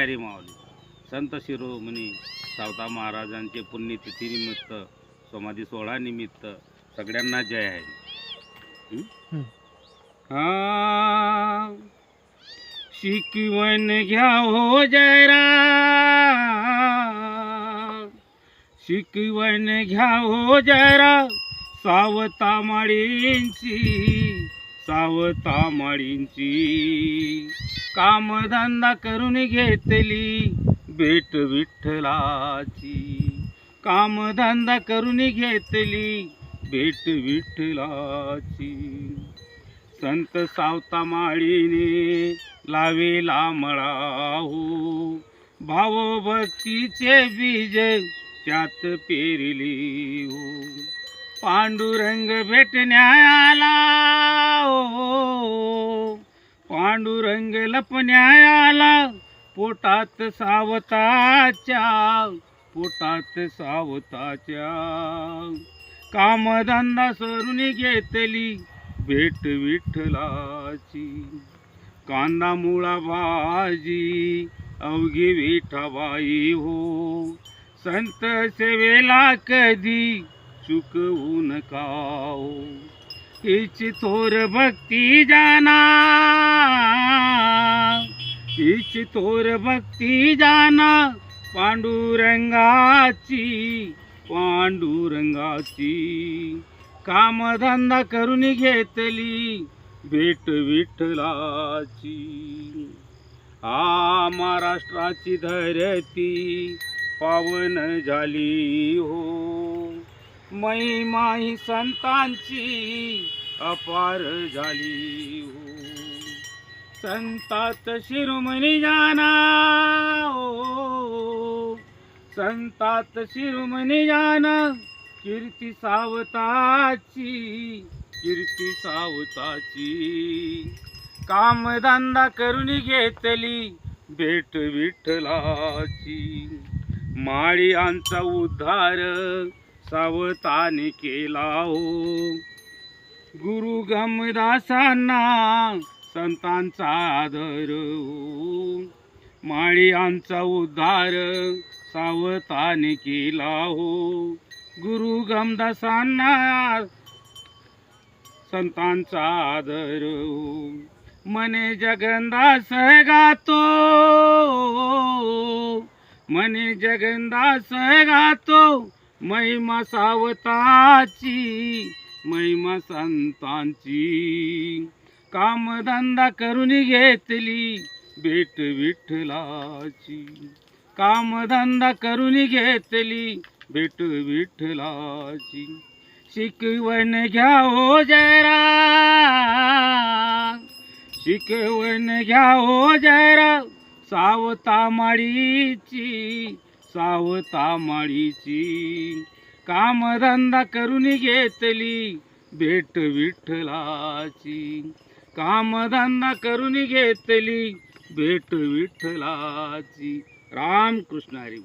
हरी माऊली. संत शिरोमणी सावता महाराजांचे पुण्यतिथीनिमित्त समाधी सोहळा निमित्त सगळ्यांना जय हरी. हा शिकवण घ्या हो जयरा, शिकवण घ्या हो जयरा सावता माळींची, सावता माळींची. कामधंदा करून घेतली भेट विठ्ठलाची, कामधंदा करून घेतली भेट विठ्ठलाची. संत सावता माळीने लावेला मळा हो, भावभक्तीचे बीज त्यात पेरली हो. पांडुरंग भेटण्याला हो, पांडुरंग लपण्याला पोटात सावताच्या, पोटात सावताच्या. कामधंदा सोडून घेतली भेट विठ्ठलाची. कांदा मुळा भाजी अवघी विठाबाई हो, संत सेवेला कधी चुकवू नका हो. हिची थोर भक्ती जाना, हिची थोर भक्ती जाना पांडुरंगाची, पांडुरंगाची. कामधंदा करून घेतली भेट विठ्ठलाची. आ महाराष्ट्राची धरती पावन झाली हो, महिमा ही संतांची अपार झाली हो. संतात शिरोमणी जाना हो, संतात शिरोमणी जाना. कीर्ती सावताची, कीर्ती सावताची. कामधंदा करून घेतली भेट विठ्ठलाची. माळीयांचा उद्धार सावताने केला हो, गुरु गमदासांना संतांचा आदर हो. माळीयांचा उद्धार सावताने केला हो, गुरु गमदासांना संतांचा आदर हो. मने जगन्दास गातो, मने जगन्दास गातो महिमा सावताची, महिमा संतांची. कामधंदा करून घेतली भेट विठ्ठलाची, कामधंदा करून घेतली भेट विठ्ठलाची. शिकवण घ्या हो जयरा, शिकवण घ्या हो जयरा सावता माळीची, सावता माळीची. कामधंदा करून घेतली भेट विठ्ठलाची, कामधंदा करून घेतली भेट विठ्ठलाची. रामकृष्ण हरी.